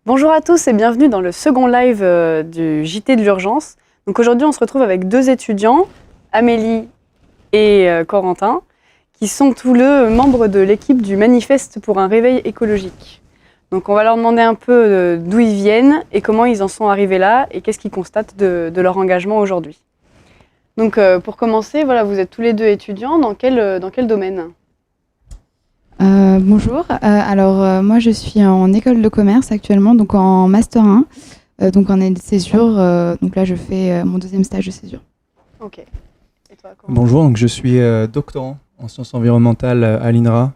Bonjour à tous et bienvenue dans le second live du JT de l'urgence. Donc aujourd'hui, on se retrouve avec deux étudiants, Amélie et Corentin, qui sont tous deux membres de l'équipe du Manifeste pour un réveil écologique. Donc on va leur demander un peu d'où ils viennent et comment ils en sont arrivés là et qu'est-ce qu'ils constatent de leur engagement aujourd'hui. Donc pour commencer, voilà, vous êtes tous les deux étudiants, dans quel domaine ? Bonjour, moi je suis en école de commerce actuellement, donc en Master 1, donc en année de césure, donc là je fais mon deuxième stage de césure. Ok. Et toi, Bonjour, donc je suis doctorant en sciences environnementales à l'INRA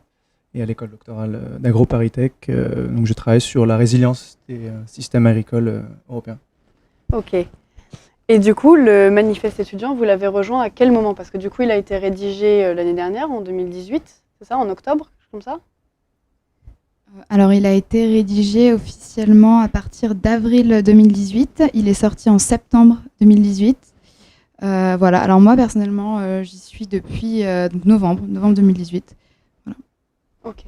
et à l'école doctorale d'AgroParisTech. Donc je travaille sur la résilience des systèmes agricoles européens. Ok. Et du coup, le manifeste étudiant, vous l'avez rejoint à quel moment ? Parce que du coup, il a été rédigé l'année dernière, en 2018, c'est ça, en octobre, comme ça ? Alors il a été rédigé officiellement à partir d'avril 2018, il est sorti en septembre 2018. Voilà, alors moi personnellement j'y suis depuis donc novembre 2018. Voilà. Ok.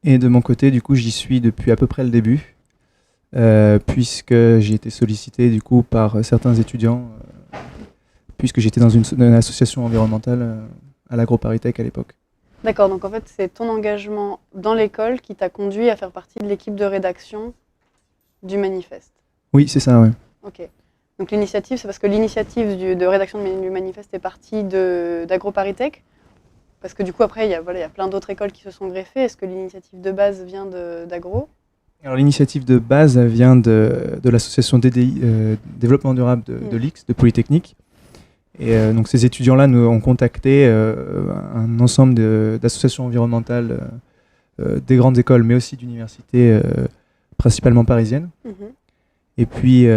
Et de mon côté, du coup, j'y suis depuis à peu près le début, puisque j'ai été sollicité du coup par certains étudiants, puisque j'étais dans une association environnementale à l'AgroParisTech à l'époque. D'accord, donc en fait, c'est ton engagement dans l'école qui t'a conduit à faire partie de l'équipe de rédaction du manifeste. Oui, c'est ça, ouais. Ok. Donc l'initiative, c'est parce que l'initiative de rédaction du manifeste est partie d'AgroParisTech ? Parce que du coup, après, il y a plein d'autres écoles qui se sont greffées. Est-ce que l'initiative de base vient d'Agro ? Alors l'initiative de base elle vient de l'association DDI, Développement Durable de l'X, de Polytechnique. Et donc ces étudiants-là nous ont contacté un ensemble d'associations environnementales, des grandes écoles, mais aussi d'universités principalement parisiennes. Mhm. Et puis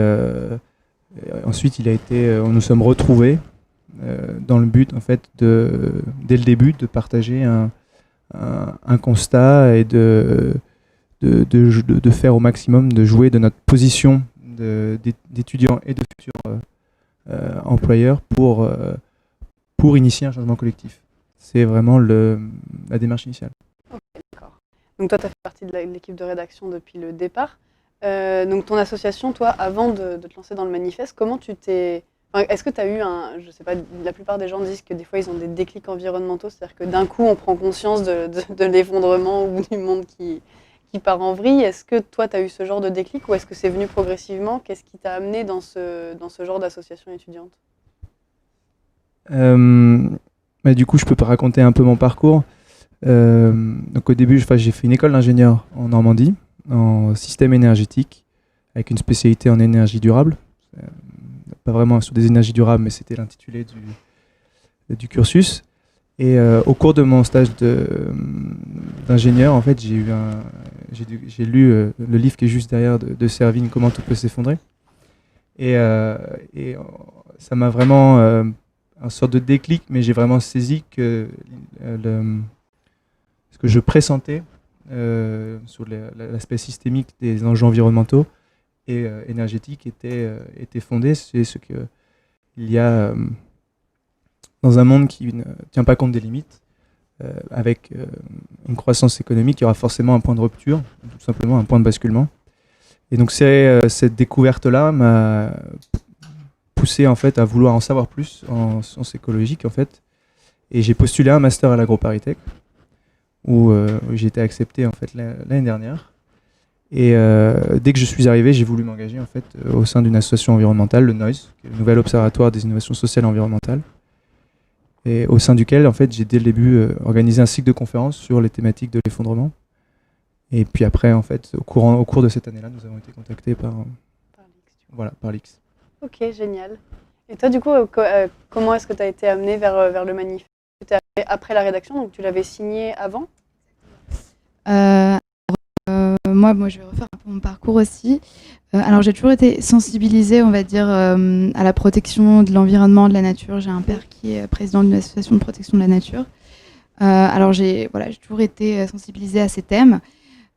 ensuite, nous nous sommes retrouvés dans le but, en fait, dès le début, de partager un constat et de faire au maximum, de jouer de notre position d'étudiants et de futurs employeurs pour initier un changement collectif. C'est vraiment la démarche initiale. Ok, d'accord. Donc toi, tu as fait partie de l'équipe de rédaction depuis le départ. Donc ton association, toi, avant de te lancer dans le manifeste, comment tu t'es... Enfin, est-ce que tu as eu je sais pas, la plupart des gens disent que des fois ils ont des déclics environnementaux, c'est-à-dire que d'un coup on prend conscience de l'effondrement ou du monde qui part en vrille. Est-ce que toi, tu as eu ce genre de déclic ou est-ce que c'est venu progressivement ? Qu'est-ce qui t'a amené dans ce genre d'association étudiante ? Du coup, je peux raconter un peu mon parcours. Donc au début, j'ai fait une école d'ingénieur en Normandie, en système énergétique, avec une spécialité en énergie durable. Pas vraiment sur des énergies durables, mais c'était l'intitulé du cursus. Et au cours de mon stage d'ingénieur, en fait, j'ai lu le livre qui est juste derrière de Servigne, Comment tout peut s'effondrer. Et ça m'a vraiment une sorte de déclic, mais j'ai vraiment saisi que ce que je pressentais sur l'aspect systémique des enjeux environnementaux et énergétiques était fondé. C'est ce qu'il y a dans un monde qui ne tient pas compte des limites, avec une croissance économique, il y aura forcément un point de rupture, tout simplement un point de basculement. Et donc cette découverte-là m'a poussé en fait à vouloir en savoir plus en sciences écologiques en fait. Et j'ai postulé un master à l'AgroParisTech où j'ai été accepté en fait l'année dernière. Et dès que je suis arrivé, j'ai voulu m'engager en fait au sein d'une association environnementale, le NOISE, qui est le Nouvel Observatoire des innovations sociales et environnementales, et au sein duquel en fait j'ai dès le début organisé un cycle de conférences sur les thématiques de l'effondrement. Et puis après en fait au cours de cette année-là, nous avons été contactés par l'X. Ok, génial. Et toi, du coup, comment est-ce que tu as été amené vers le manifeste ? Tu es arrivé après la rédaction, donc tu l'avais signé avant ? Moi, je vais refaire un peu mon parcours aussi. Alors, j'ai toujours été sensibilisée, on va dire, à la protection de l'environnement, de la nature. J'ai un père qui est président d'une association de protection de la nature. Alors, j'ai toujours été sensibilisée à ces thèmes.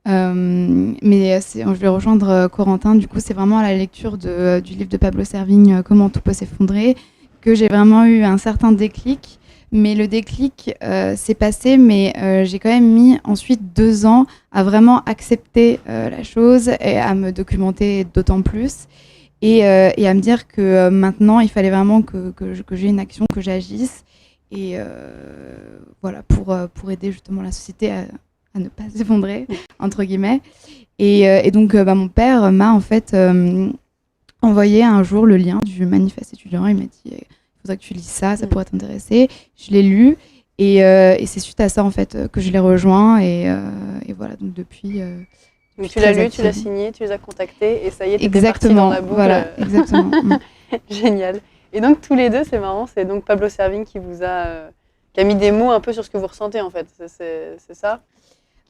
Mais je vais rejoindre Corentin. Du coup, c'est vraiment à la lecture du livre de Pablo Servigne, Comment tout peut s'effondrer, que j'ai vraiment eu un certain déclic. Mais le déclic s'est passé, mais j'ai quand même mis ensuite 2 ans à vraiment accepter la chose et à me documenter d'autant plus. Et à me dire que maintenant, il fallait vraiment que j'ai une action, que j'agisse. Et voilà, pour aider justement la société à ne pas s'effondrer, entre guillemets. Et donc, mon père m'a en fait envoyé un jour le lien du manifeste étudiant. Il m'a dit, il faudrait que tu lises ça, ça pourrait t'intéresser. Je l'ai lu. Et c'est suite à ça, en fait, que je l'ai rejoint. Et voilà, donc depuis... Donc tu l'as lu, tu l'as signé, tu les as contactés et ça y est, tu étais partie Exactement, dans la boucle. voilà, exactement. Génial. Et donc tous les deux, c'est marrant, c'est donc Pablo Servigne qui vous a, qui a mis des mots un peu sur ce que vous ressentez en fait, c'est ça?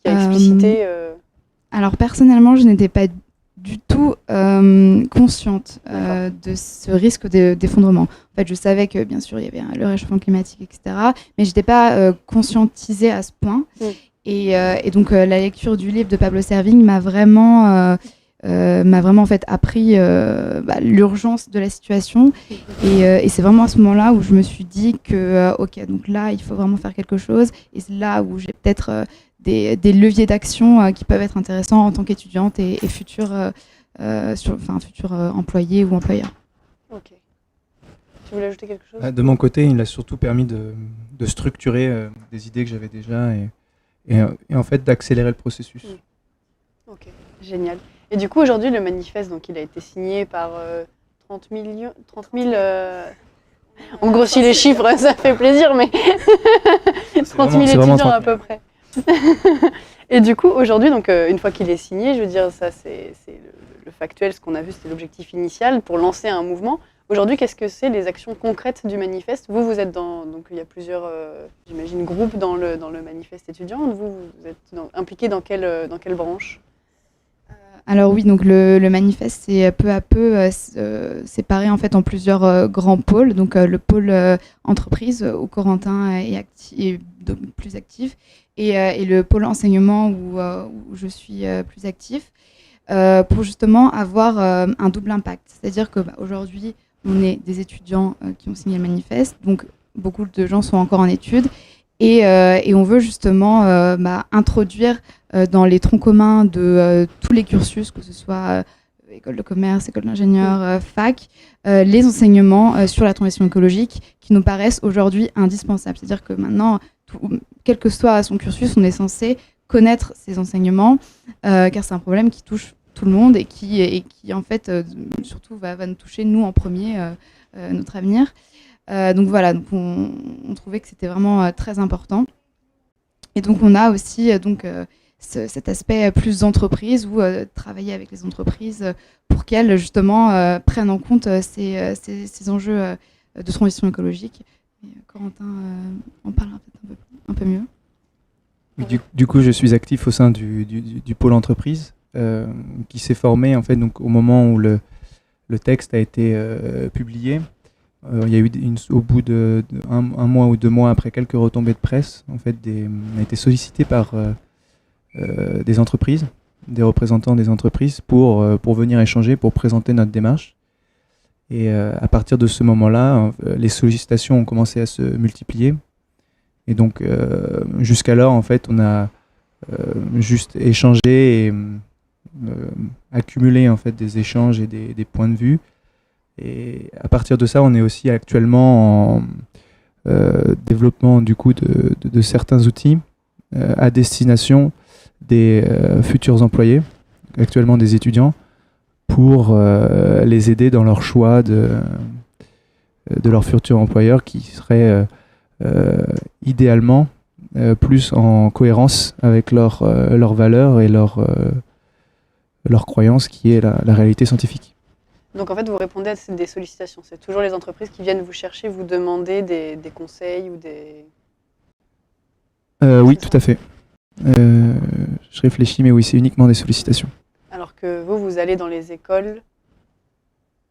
Qui a explicité Alors personnellement, je n'étais pas du tout consciente de ce risque d'effondrement. En fait, je savais que bien sûr, il y avait le réchauffement climatique, etc. Mais je n'étais pas conscientisée à ce point. Et donc la lecture du livre de Pablo Servigne m'a vraiment en fait appris l'urgence de la situation et c'est vraiment à ce moment-là où je me suis dit que ok, donc là il faut vraiment faire quelque chose et c'est là où j'ai peut-être des leviers d'action qui peuvent être intéressants en tant qu'étudiante et future employée ou employeur. Ok. Tu voulais ajouter quelque chose? De mon côté, il a surtout permis de structurer des idées que j'avais déjà et en fait d'accélérer le processus. Ok, génial. Et du coup, aujourd'hui, le manifeste, donc, il a été signé par 30 000... On grossit les chiffres, ça fait plaisir, mais 30 000 étudiants à peu près. Et du coup, aujourd'hui, donc, une fois qu'il est signé, je veux dire, ça c'est le factuel, ce qu'on a vu, c'était l'objectif initial pour lancer un mouvement. Aujourd'hui, qu'est-ce que c'est les actions concrètes du manifeste? Vous êtes dans, donc il y a plusieurs, j'imagine, groupes dans le manifeste étudiant. Vous êtes impliqué dans quelle branche? Alors oui, donc le manifeste s'est peu à peu séparé en fait en plusieurs grands pôles. Donc le pôle entreprise où Corentin est plus actif et le pôle enseignement où je suis plus actif pour justement avoir un double impact. C'est-à-dire que aujourd'hui, on est des étudiants qui ont signé le manifeste, donc beaucoup de gens sont encore en études et on veut justement introduire dans les troncs communs de tous les cursus, que ce soit école de commerce, école d'ingénieur, fac, les enseignements sur la transition écologique qui nous paraissent aujourd'hui indispensables. C'est-à-dire que maintenant, quel que soit son cursus, on est censé connaître ces enseignements, car c'est un problème qui touche tout le monde et qui en fait, surtout va nous toucher, nous, en premier, notre avenir. Donc voilà, donc on trouvait que c'était vraiment très important. Et donc on a aussi cet aspect plus entreprise ou travailler avec les entreprises pour qu'elles justement prennent en compte ces enjeux de transition écologique. Et Corentin en parlera peut-être un peu mieux. Du coup, je suis actif au sein du pôle entreprise qui s'est formé en fait donc au moment où le texte a été publié. Il y a eu au bout de un mois ou 2 mois après quelques retombées de presse, en fait, on a été sollicité par des entreprises, des représentants des entreprises pour venir échanger, pour présenter notre démarche. Et à partir de ce moment-là, les sollicitations ont commencé à se multiplier. Et donc, jusqu'alors, en fait, on a juste échangé et accumulé en fait, des échanges et des points de vue. Et à partir de ça, on est aussi actuellement en développement du coup de certains outils à destination des futurs employés, actuellement des étudiants, pour les aider dans leur choix de leur futur employeur qui serait idéalement plus en cohérence avec leurs valeurs et leurs croyances, qui est la réalité scientifique. Donc en fait, vous répondez à des sollicitations. C'est toujours les entreprises qui viennent vous chercher, vous demander des conseils ou des... Oui, tout à fait. Je réfléchis, mais oui, c'est uniquement des sollicitations. Alors que vous allez dans les écoles,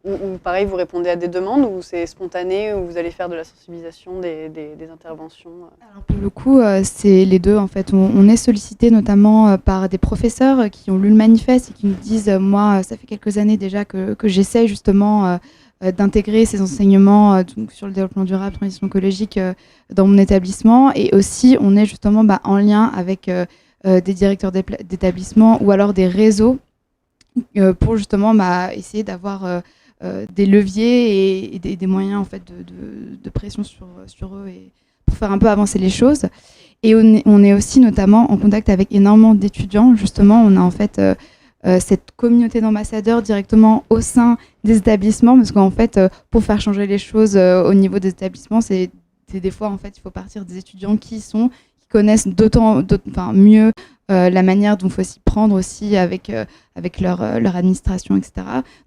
ou pareil, vous répondez à des demandes, ou c'est spontané, ou vous allez faire de la sensibilisation, des interventions? Alors pour le coup, c'est les deux en fait. On est sollicité notamment par des professeurs qui ont lu le manifeste et qui nous disent moi, ça fait quelques années déjà que j'essaie justement d'intégrer ces enseignements donc sur le développement durable, transition écologique dans mon établissement. Et aussi, on est justement en lien avec des directeurs d'établissement ou alors des réseaux pour justement essayer d'avoir des leviers et des moyens en fait, de pression sur eux et pour faire un peu avancer les choses. Et on est aussi notamment en contact avec énormément d'étudiants. Justement, on a en fait cette communauté d'ambassadeurs directement au sein des établissements, parce qu'en fait, pour faire changer les choses au niveau des établissements, c'est des fois, en fait, il faut partir des étudiants qui connaissent mieux la manière dont il faut s'y prendre aussi avec leur administration, etc.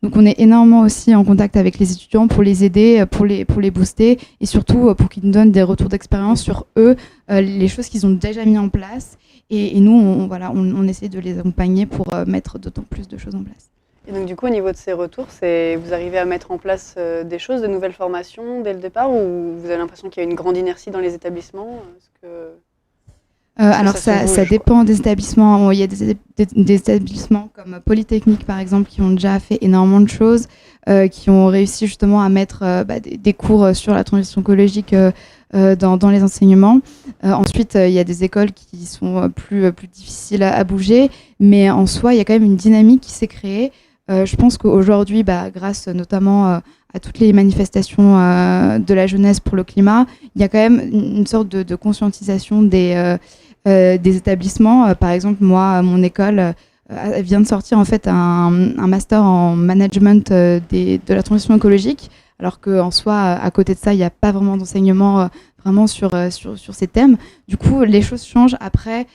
Donc on est énormément aussi en contact avec les étudiants pour les aider, pour les booster et surtout pour qu'ils nous donnent des retours d'expérience sur eux, les choses qu'ils ont déjà mis en place. Et nous, on essaie de les accompagner pour mettre d'autant plus de choses en place. Et donc du coup, au niveau de ces retours, vous arrivez à mettre en place des choses, de nouvelles formations dès le départ, ou vous avez l'impression qu'il y a une grande inertie dans les établissements? Alors ça dépend des établissements. Il y a des établissements comme Polytechnique par exemple qui ont déjà fait énormément de choses, qui ont réussi justement à mettre des cours sur la transition écologique dans les enseignements. Ensuite, il y a des écoles qui sont plus difficiles à bouger, mais en soi, il y a quand même une dynamique qui s'est créée. Je pense qu'aujourd'hui, grâce notamment à toutes les manifestations de la jeunesse pour le climat, il y a quand même une sorte de conscientisation des établissements. Par exemple, moi, mon école vient de sortir en fait un master en management de la transition écologique, alors qu'en soi, à côté de ça, il n'y a pas vraiment d'enseignement vraiment sur ces thèmes. Du coup, les choses changent après.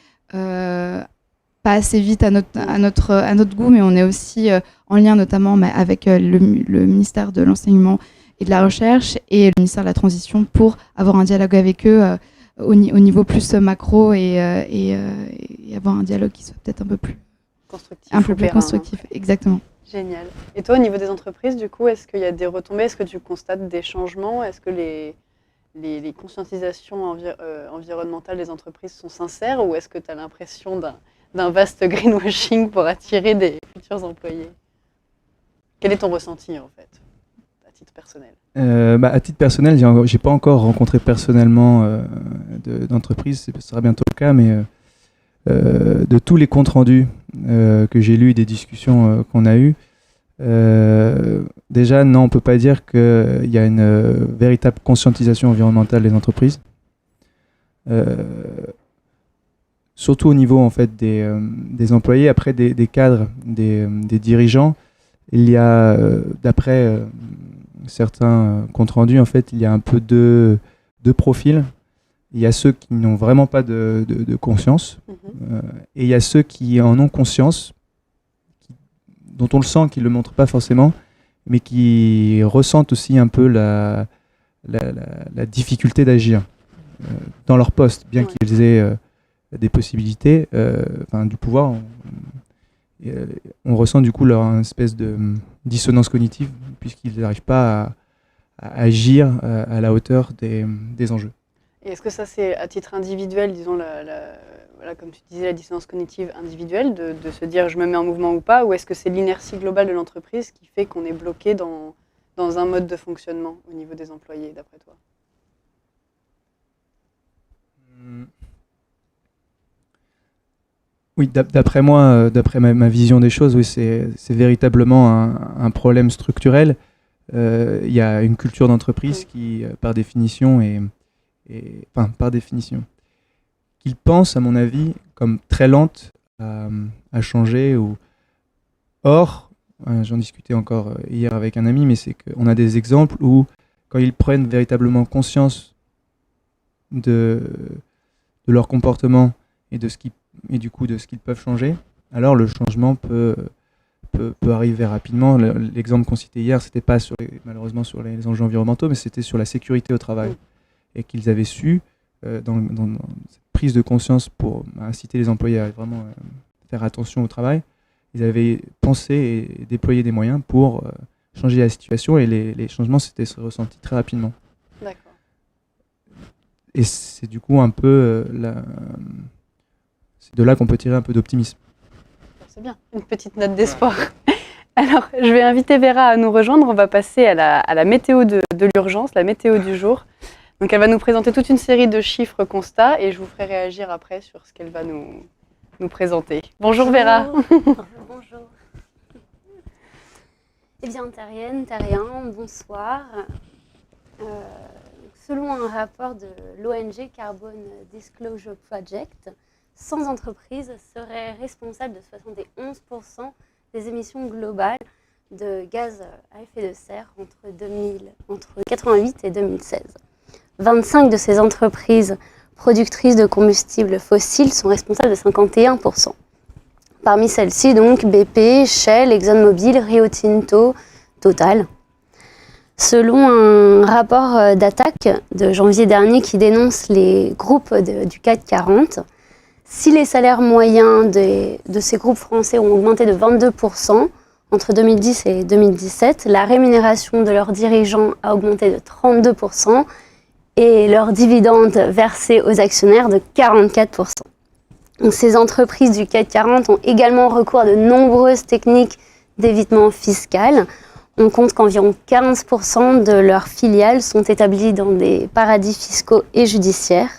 Pas assez vite à notre goût, mais on est aussi en lien notamment avec le ministère de l'Enseignement et de la Recherche et le ministère de la Transition pour avoir un dialogue avec eux au niveau plus macro et avoir un dialogue qui soit peut-être un peu plus constructif. Exactement. Génial. Et toi, au niveau des entreprises, du coup, est-ce qu'il y a des retombées? Est-ce que tu constates des changements? Est-ce que les conscientisations environnementales des entreprises sont sincères, ou est-ce que tu as l'impression d'un vaste greenwashing pour attirer des futurs employés? Quel est ton ressenti, en fait, à titre personnel? À titre personnel, j'ai pas encore rencontré personnellement d'entreprise, ce sera bientôt le cas, mais de tous les comptes rendus que j'ai lus et des discussions qu'on a eues, déjà, non, on peut pas dire qu'il y a une véritable conscientisation environnementale des entreprises. Surtout au niveau en fait des employés, après des cadres, des dirigeants, il y a, d'après certains comptes rendus, en fait, il y a un peu deux profils. Il y a ceux qui n'ont vraiment pas de conscience, et il y a ceux qui en ont conscience, dont on le sent qu'ils ne le montrent pas forcément, mais qui ressentent aussi un peu la difficulté d'agir dans leur poste, bien qu'ils aient des possibilités, du pouvoir. On ressent du coup leur espèce de dissonance cognitive, puisqu'ils n'arrivent pas à agir à la hauteur des enjeux. Et est-ce que ça, c'est à titre individuel, disons, comme tu disais, la dissonance cognitive individuelle, de se dire je me mets en mouvement ou pas, ou est-ce que c'est l'inertie globale de l'entreprise qui fait qu'on est bloqué dans un mode de fonctionnement au niveau des employés, d'après toi? Oui, d'après moi, d'après ma vision des choses, oui, c'est véritablement un problème structurel. Il y a une culture d'entreprise qui, par définition, qu'il pense, à mon avis, comme très lente à changer. Or, j'en discutais encore hier avec un ami, mais c'est qu'on a des exemples où, quand ils prennent véritablement conscience de leur comportement et du coup de ce qu'ils peuvent changer, alors le changement peut arriver rapidement. L'exemple qu'on citait hier, c'était pas malheureusement sur les enjeux environnementaux, mais c'était sur la sécurité au travail. Et qu'ils avaient su, dans cette prise de conscience pour inciter les employés à vraiment faire attention au travail, ils avaient pensé et déployé des moyens pour changer la situation, et les changements s'étaient ressentis très rapidement. D'accord. Et c'est du coup un peu c'est de là qu'on peut tirer un peu d'optimisme. C'est bien, une petite note d'espoir. Alors, je vais inviter Vera à nous rejoindre. On va passer à la météo de l'urgence, la météo du jour. Donc, elle va nous présenter toute une série de chiffres constats et je vous ferai réagir après sur ce qu'elle va nous présenter. Bonjour Vera. Bonjour. Eh bien, Terrienne, Terrien, bonsoir. Selon un rapport de l'ONG Carbon Disclosure Project, 100 entreprises seraient responsables de 71% des émissions globales de gaz à effet de serre entre 88 et 2016. 25 de ces entreprises productrices de combustibles fossiles sont responsables de 51%. Parmi celles-ci, donc, BP, Shell, ExxonMobil, Rio Tinto, Total. Selon un rapport d'Attaque de janvier dernier qui dénonce les groupes du CAC 40, si les salaires moyens de ces groupes français ont augmenté de 22% entre 2010 et 2017, la rémunération de leurs dirigeants a augmenté de 32% et leurs dividendes versés aux actionnaires de 44%. Donc, ces entreprises du CAC 40 ont également recours à de nombreuses techniques d'évitement fiscal. On compte qu'environ 15% de leurs filiales sont établies dans des paradis fiscaux et judiciaires.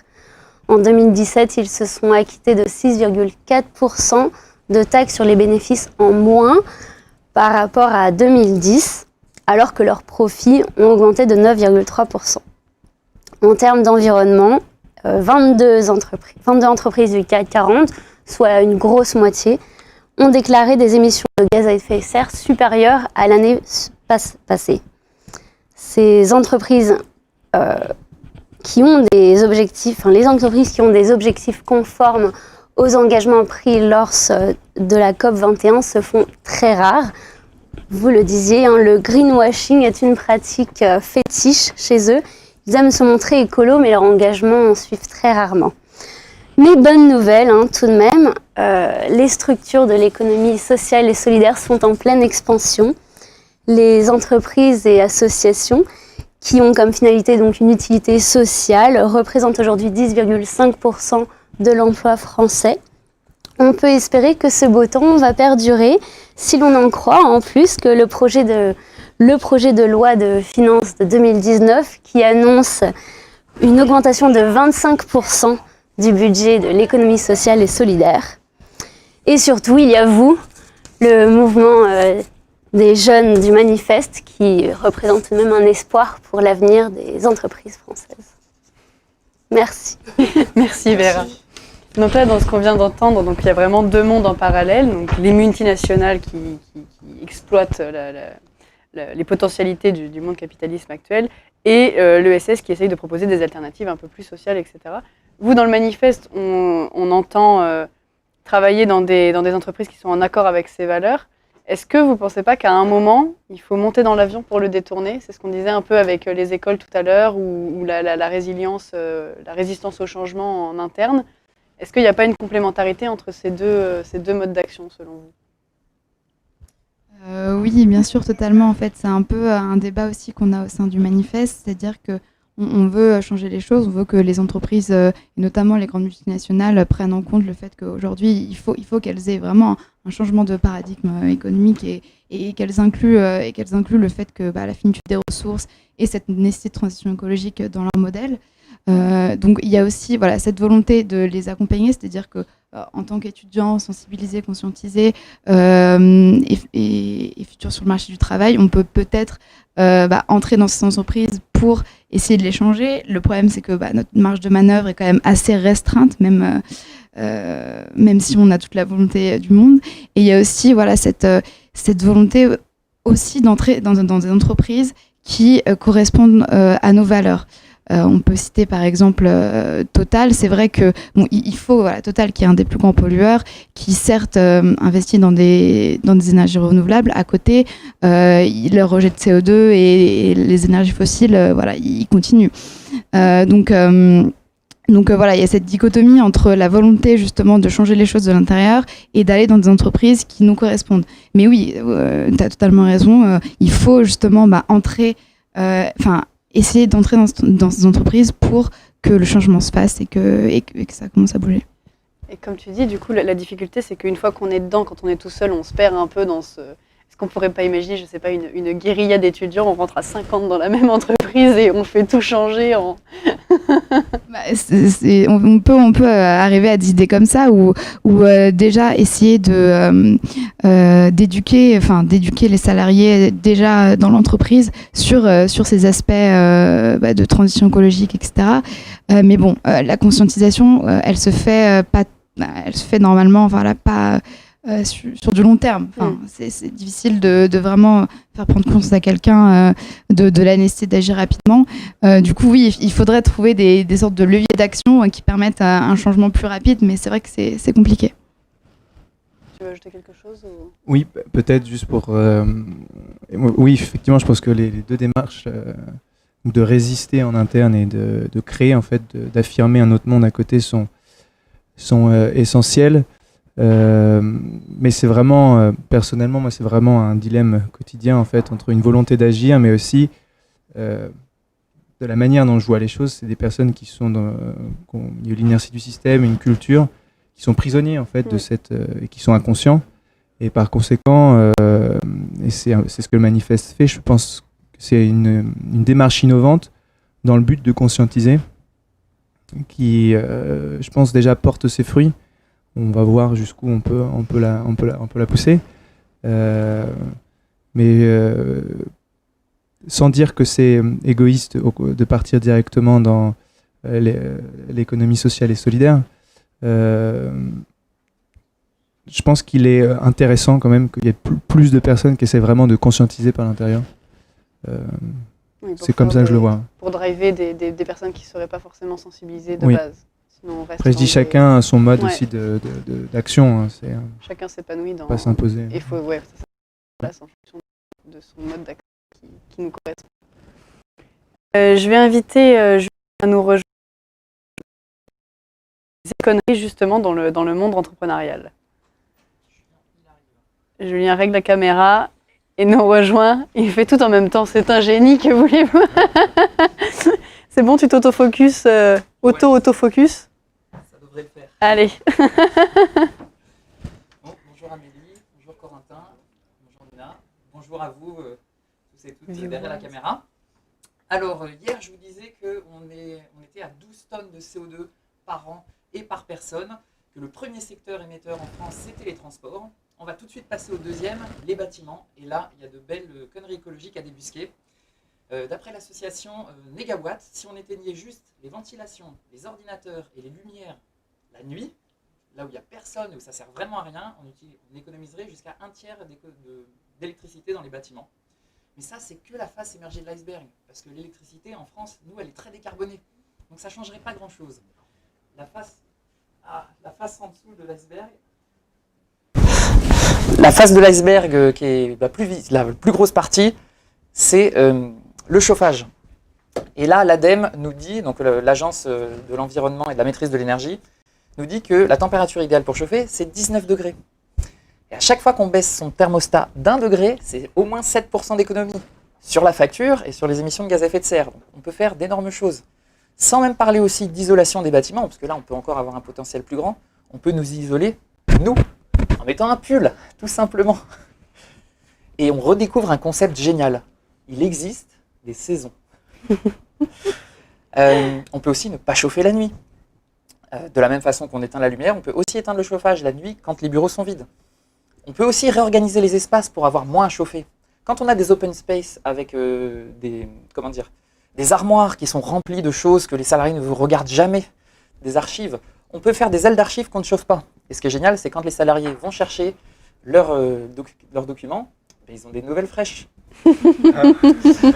En 2017, ils se sont acquittés de 6,4% de taxes sur les bénéfices en moins par rapport à 2010, alors que leurs profits ont augmenté de 9,3%. En termes d'environnement, 22 entreprises du CAC 40, soit une grosse moitié, ont déclaré des émissions de gaz à effet de serre supérieures à l'année passée. Ces entreprises qui ont des objectifs, les entreprises qui ont des objectifs conformes aux engagements pris lors de la COP21 se font très rares. Vous le disiez, le greenwashing est une pratique fétiche chez eux. Ils aiment se montrer écolos, mais leurs engagements en suivent très rarement. Mais bonne nouvelle, tout de même, les structures de l'économie sociale et solidaire sont en pleine expansion. Les entreprises et associations qui ont comme finalité donc une utilité sociale représentent aujourd'hui 10,5% de l'emploi français. On peut espérer que ce beau temps va perdurer si l'on en croit en plus que le projet de loi de finances de 2019 qui annonce une augmentation de 25% du budget de l'économie sociale et solidaire. Et surtout, il y a vous, le mouvement des jeunes du manifeste qui représente même un espoir pour l'avenir des entreprises françaises. Merci. Merci Vera. Donc là, dans ce qu'on vient d'entendre, donc il y a vraiment deux mondes en parallèle. Donc les multinationales qui exploitent les potentialités du monde capitalisme actuel et l'ESS qui essaye de proposer des alternatives un peu plus sociales, etc. Vous, dans le manifeste, on entend travailler dans des entreprises qui sont en accord avec ces valeurs. Est-ce que vous ne pensez pas qu'à un moment, il faut monter dans l'avion pour le détourner ? C'est ce qu'on disait un peu avec les écoles tout à l'heure ou la résilience, la résistance au changement en interne. Est-ce qu'il n'y a pas une complémentarité entre ces deux modes d'action, selon vous ? Oui, bien sûr, totalement. En fait, c'est un peu un débat aussi qu'on a au sein du manifeste, c'est-à-dire qu'on veut changer les choses, on veut que les entreprises, et notamment les grandes multinationales, prennent en compte le fait qu'aujourd'hui, il faut qu'elles aient vraiment un changement de paradigme économique et qu'elles incluent le fait que la finitude des ressources et cette nécessité de transition écologique dans leur modèle. Donc il y a aussi cette volonté de les accompagner, c'est-à-dire que en tant qu'étudiants sensibilisés, conscientisés et futurs sur le marché du travail, on peut peut-être entrer dans ces entreprises pour essayer de les changer. Le problème, c'est que notre marge de manœuvre est quand même assez restreinte, même si on a toute la volonté du monde. Et il y a aussi cette volonté aussi d'entrer dans des entreprises qui correspondent à nos valeurs. On peut citer par exemple Total. C'est vrai que il faut Total, qui est un des plus grands pollueurs, qui certes investit dans des énergies renouvelables. À côté, le rejet de CO2 et les énergies fossiles, il continue. Donc il y a cette dichotomie entre la volonté justement de changer les choses de l'intérieur et d'aller dans des entreprises qui nous correspondent. Mais oui, tu as totalement raison. Il faut justement essayer d'entrer dans ces entreprises pour que le changement se fasse et que ça commence à bouger. Et comme tu dis, du coup, la difficulté, c'est qu'une fois qu'on est dedans, quand on est tout seul, on se perd un peu dans Est-ce qu'on pourrait pas imaginer, je sais pas, une guérilla d'étudiants, on rentre à 50 dans la même entreprise et on fait tout changer en... On peut arriver à des idées comme ça ou déjà essayer d'éduquer les salariés déjà dans l'entreprise sur ces aspects de transition écologique, etc. Mais bon, la conscientisation, elle se fait normalement, pas sur du long terme. C'est difficile de vraiment faire prendre conscience à quelqu'un de la nécessité d'agir rapidement. Du coup, oui, il faudrait trouver des sortes de leviers d'action qui permettent un changement plus rapide, mais c'est vrai que c'est compliqué. Tu veux ajouter quelque chose ou... Oui, peut-être juste pour... Oui, effectivement, je pense que les deux démarches de résister en interne et de créer, en fait, d'affirmer un autre monde à côté sont essentielles. Mais c'est vraiment, personnellement, moi, c'est vraiment un dilemme quotidien, en fait, entre une volonté d'agir, mais aussi de la manière dont je vois les choses. C'est des personnes qui sont il y a l'inertie du système, une culture, qui sont prisonniers, en fait, de et qui sont inconscients. Et par conséquent, et c'est ce que le manifeste fait, je pense que c'est une démarche innovante dans le but de conscientiser, qui, je pense, déjà porte ses fruits. On va voir jusqu'où on peut la pousser. Mais sans dire que c'est égoïste de partir directement dans l'économie sociale et solidaire, je pense qu'il est intéressant quand même qu'il y ait plus de personnes qui essaient vraiment de conscientiser par l'intérieur. Oui, c'est comme ça que je le vois. Pour driver des personnes qui ne seraient pas forcément sensibilisées de Oui. base. Sinon, on reste Après, je dis chacun a son mode aussi d'action. Chacun s'épanouit dans... Pas s'imposer. Il faut, c'est ça, place en fonction de son mode d'action qui nous correspond. Je vais inviter Julien à nous rejoindre des économies justement dans le monde entrepreneurial. Julien règle la caméra et nous rejoint. Il fait tout en même temps. C'est un génie, que voulez-vous? C'est bon, tu t'autofocus, autofocus? Ça devrait le faire. Allez. Bon, bonjour Amélie, bonjour Corentin, bonjour Nina, bonjour à vous tous et toutes derrière la caméra. Alors, hier, je vous disais qu'on était à 12 tonnes de CO2 par an et par personne, que le premier secteur émetteur en France, c'était les transports. On va tout de suite passer au deuxième, les bâtiments. Et là, il y a de belles conneries écologiques à débusquer. D'après l'association Negawatt, si on éteignait juste les ventilations, les ordinateurs et les lumières la nuit, là où il n'y a personne et où ça ne sert vraiment à rien, on économiserait jusqu'à 1/3 d'électricité dans les bâtiments. Mais ça, c'est que la face émergée de l'iceberg. Parce que l'électricité, en France, nous, elle est très décarbonée. Donc ça ne changerait pas grand-chose. La face en dessous de l'iceberg... La face de l'iceberg, qui est la plus grosse partie, c'est le chauffage. Et là, l'ADEME nous dit, donc l'Agence de l'environnement et de la maîtrise de l'énergie, nous dit que la température idéale pour chauffer, c'est 19 degrés. Et à chaque fois qu'on baisse son thermostat d'1 degré, c'est au moins 7% d'économie sur la facture et sur les émissions de gaz à effet de serre. Donc, on peut faire d'énormes choses. Sans même parler aussi d'isolation des bâtiments, parce que là, on peut encore avoir un potentiel plus grand. On peut nous isoler, nous, en mettant un pull, tout simplement. Et on redécouvre un concept génial. Il existe des saisons. On peut aussi ne pas chauffer la nuit. De la même façon qu'on éteint la lumière, on peut aussi éteindre le chauffage la nuit quand les bureaux sont vides. On peut aussi réorganiser les espaces pour avoir moins à chauffer. Quand on a des open space avec des armoires qui sont remplies de choses que les salariés ne regardent jamais, des archives, on peut faire des ailes d'archives qu'on ne chauffe pas. Et ce qui est génial, c'est quand les salariés vont chercher leurs documents, ils ont des nouvelles fraîches.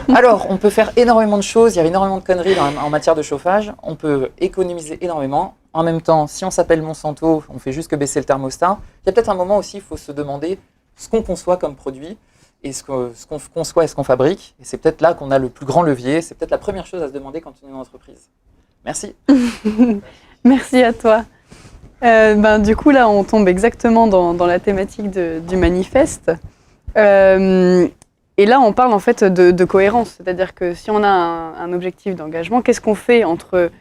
Alors, on peut faire énormément de choses, il y a énormément de conneries en matière de chauffage, on peut économiser énormément. En même temps, si on s'appelle Monsanto, on fait juste que baisser le thermostat. Il y a peut-être un moment aussi, il faut se demander ce qu'on conçoit comme produit, et ce qu'on conçoit et ce qu'on fabrique. Et c'est peut-être là qu'on a le plus grand levier, c'est peut-être la première chose à se demander quand on est une entreprise. Merci. Merci à toi. Du coup, là, on tombe exactement dans la thématique du manifeste. Et là, on parle en fait de cohérence. C'est-à-dire que si on a un objectif d'engagement, qu'est-ce qu'on fait entre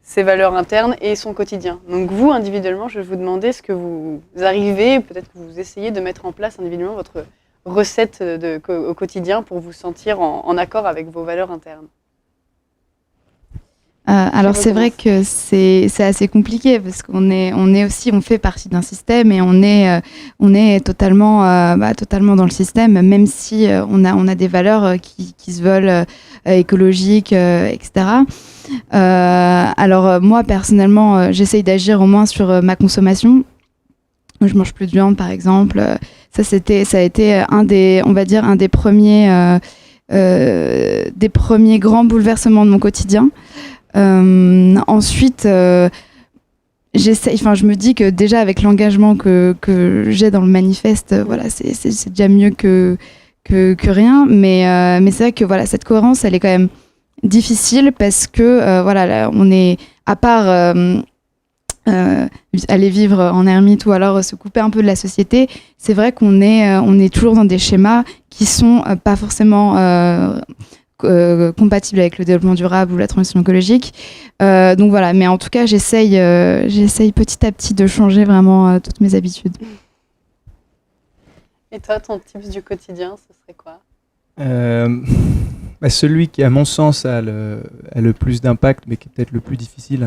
ses valeurs internes et son quotidien? Donc vous, individuellement, je vais vous demander ce que vous arrivez, peut-être que vous essayez de mettre en place individuellement recette au quotidien pour vous sentir en accord avec vos valeurs internes? Alors c'est vrai que c'est assez compliqué parce on fait partie d'un système et on est totalement dans le système, même si on a des valeurs qui se veulent écologiques, etc. Alors moi personnellement, j'essaye d'agir au moins sur ma consommation. Je mange plus de viande par exemple. Ça a été un des premiers grands bouleversements de mon quotidien. Ensuite, je me dis que déjà avec l'engagement que j'ai dans le manifeste, voilà, c'est déjà mieux que rien. Mais c'est vrai que voilà, cette cohérence, elle est quand même difficile parce que voilà, là, on est à part aller vivre en ermite ou alors se couper un peu de la société. C'est vrai qu'on est toujours dans des schémas qui sont pas forcément compatible avec le développement durable ou la transition écologique. Donc voilà, mais en tout cas, j'essaye petit à petit de changer vraiment toutes mes habitudes. Et toi, ton tips du quotidien, ce serait quoi? Celui qui, à mon sens, a le plus d'impact, mais qui est peut-être le plus difficile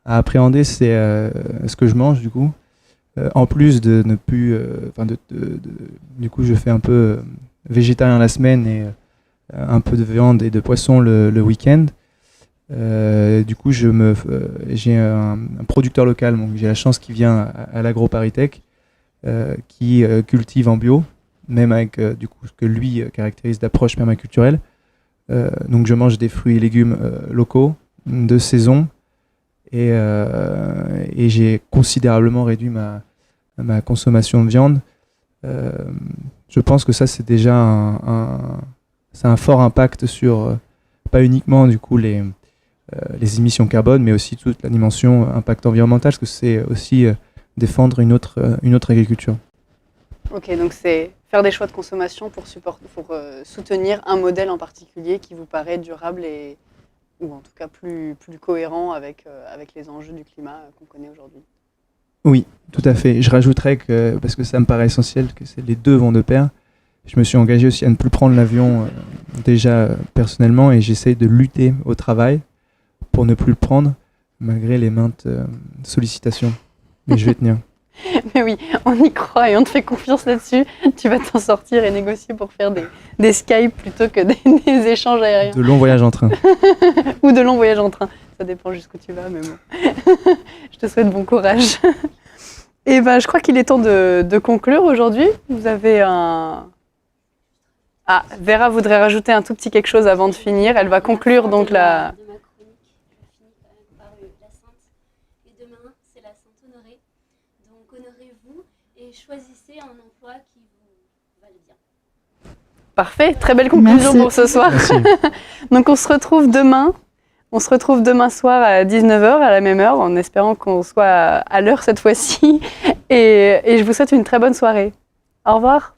à appréhender, c'est ce que je mange, du coup. En plus de ne plus... du coup, je fais un peu végétarien la semaine et un peu de viande et de poisson le week-end. Du coup, j'ai un producteur local, donc j'ai la chance qu'il vient à l'AgroParisTech, qui cultive en bio, même avec du coup ce que lui caractérise d'approche permaculturelle. Donc je mange des fruits et légumes locaux, de saison, et j'ai considérablement réduit ma consommation de viande. Je pense que ça, c'est déjà ça a un fort impact sur, pas uniquement du coup les émissions carbone, mais aussi toute la dimension impact environnemental, parce que c'est aussi défendre une autre agriculture. Ok, donc c'est faire des choix de consommation pour soutenir un modèle en particulier qui vous paraît durable ou en tout cas plus cohérent avec les enjeux du climat qu'on connaît aujourd'hui. Oui, tout à fait. Je rajouterais que, parce que ça me paraît essentiel, que les deux vont de pair. Je me suis engagé aussi à ne plus prendre l'avion déjà personnellement, et j'essaye de lutter au travail pour ne plus le prendre, malgré les maintes sollicitations. Mais je vais tenir. Mais oui, on y croit et on te fait confiance là-dessus. Tu vas t'en sortir et négocier pour faire des Skype plutôt que des échanges aériens. De longs voyages en train. Ou de longs voyages en train. Ça dépend jusqu'où tu vas, mais bon. Je te souhaite bon courage. Et ben, je crois qu'il est temps de conclure aujourd'hui. Vous avez un... Ah, Vera voudrait rajouter un tout petit quelque chose avant de finir. Elle va conclure donc la... De ma chronique, je finis quand même par la Sainte. Et demain, c'est la Sainte Honorée. Donc honorez-vous et choisissez un emploi qui vous va bien. Parfait, très belle conclusion. Merci pour ce soir. Donc on se retrouve demain. On se retrouve demain soir à 19h, à la même heure, en espérant qu'on soit à l'heure cette fois-ci. Et je vous souhaite une très bonne soirée. Au revoir.